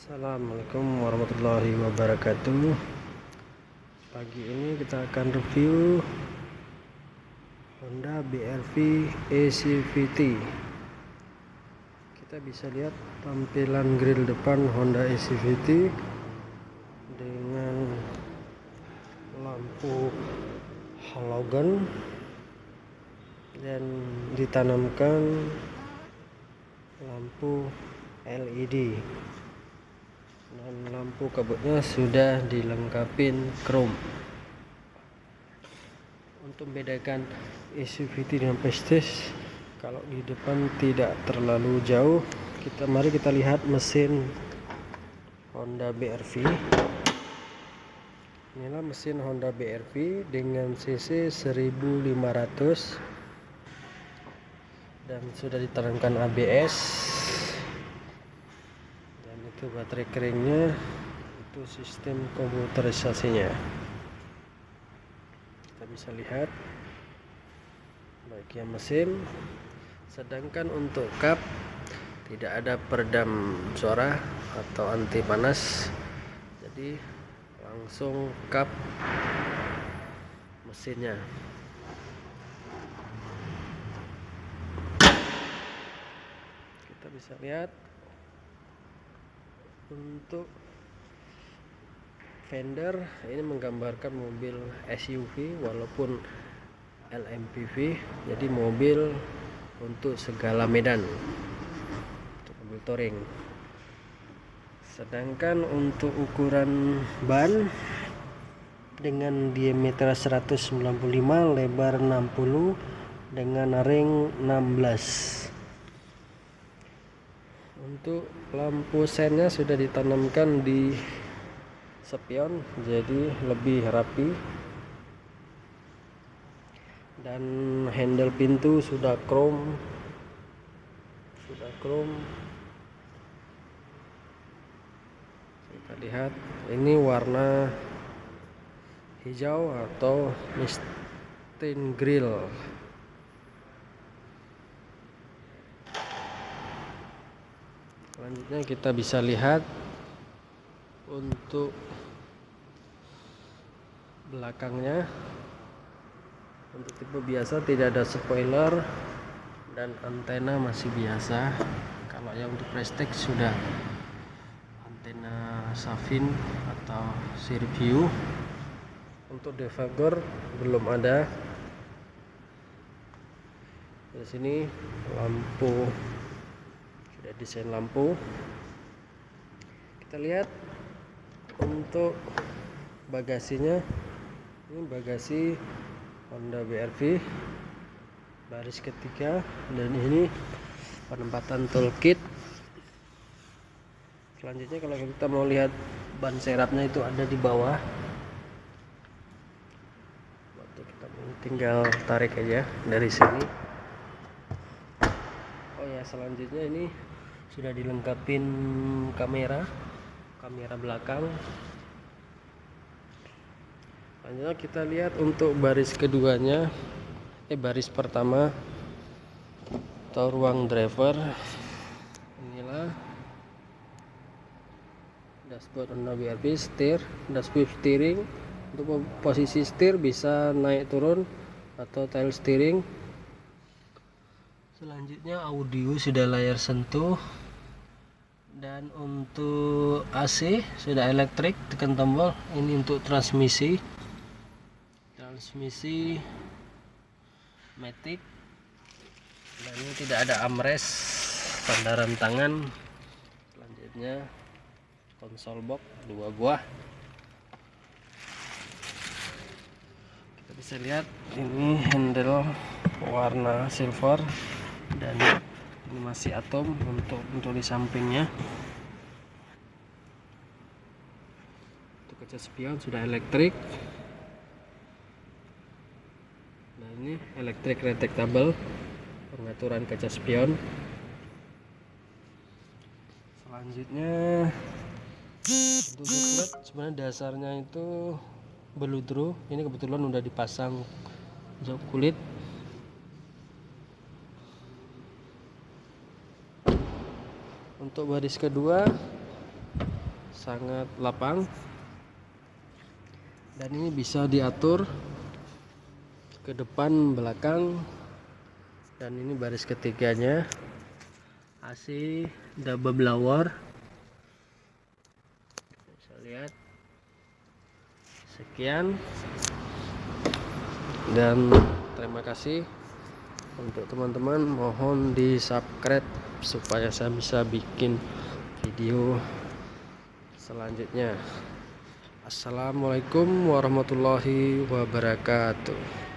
Assalamualaikum warahmatullahi wabarakatuh. Pagi ini kita akan review Honda BR-V ACVT. Kita bisa lihat tampilan grill depan Honda ACVT dengan lampu halogen dan ditanamkan lampu LED, dan lampu kabutnya sudah dilengkapi chrome. Untuk membedakan ACVT dengan Prestige, kalau di depan tidak terlalu jauh, mari kita lihat mesin Honda BR-V. Inilah mesin Honda BR-V dengan cc 1500 dan sudah ditanamkan ABS. Itu baterai keringnya, itu sistem komputerisasinya. Kita bisa lihat bagian mesin. Sedangkan untuk kap tidak ada peredam suara atau anti panas, jadi langsung kap mesinnya. Kita bisa lihat untuk fender ini menggambarkan mobil SUV walaupun LMPV, jadi mobil untuk segala medan, untuk mobil touring. Sedangkan untuk ukuran ban dengan diameter 195, lebar 60 dengan ring 16. Untuk lampu sennya sudah ditanamkan di spion, jadi lebih rapi, dan handle pintu sudah chrome. Kita lihat ini warna hijau atau Mustang grill. Selanjutnya kita bisa lihat untuk belakangnya. Untuk tipe biasa tidak ada spoiler dan antena masih biasa. Kalau yang untuk Prestige sudah antena Savin atau Sirview. Untuk defogger belum ada. Di sini lampu, sudah desain lampu. Kita lihat untuk bagasinya. Ini bagasi Honda BR-V baris ketiga, dan ini penempatan toolkit. Selanjutnya kalau kita mau lihat ban serapnya itu ada di bawah. Waktu kita tinggal tarik aja dari sini. Oh ya, selanjutnya ini sudah dilengkapi kamera belakang. Selanjutnya kita lihat untuk baris keduanya, baris pertama atau ruang driver. Inilah dashboard Honda BR-V, dashboard steering. Untuk posisi setir bisa naik turun atau tile steering. Selanjutnya audio sudah layar sentuh, dan untuk AC sudah elektrik, tekan tombol. Ini untuk transmisi matic, dan ini tidak ada armrest, sandaran tangan. Selanjutnya konsol box 2 buah. Kita bisa lihat ini handle warna silver, dan ini masih atom untuk di sampingnya. Untuk kaca spion sudah elektrik, dan ini elektrik retractable, pengaturan kaca spion. Selanjutnya untuk jok sebenarnya dasarnya itu beludru. Ini kebetulan udah dipasang jok kulit. Untuk baris kedua sangat lapang, dan ini bisa diatur ke depan belakang. Dan ini baris ketiganya, AC double blower, bisa lihat. Sekian, dan terima kasih untuk teman-teman. Mohon di subscribe supaya saya bisa bikin video selanjutnya. Assalamualaikum warahmatullahi wabarakatuh.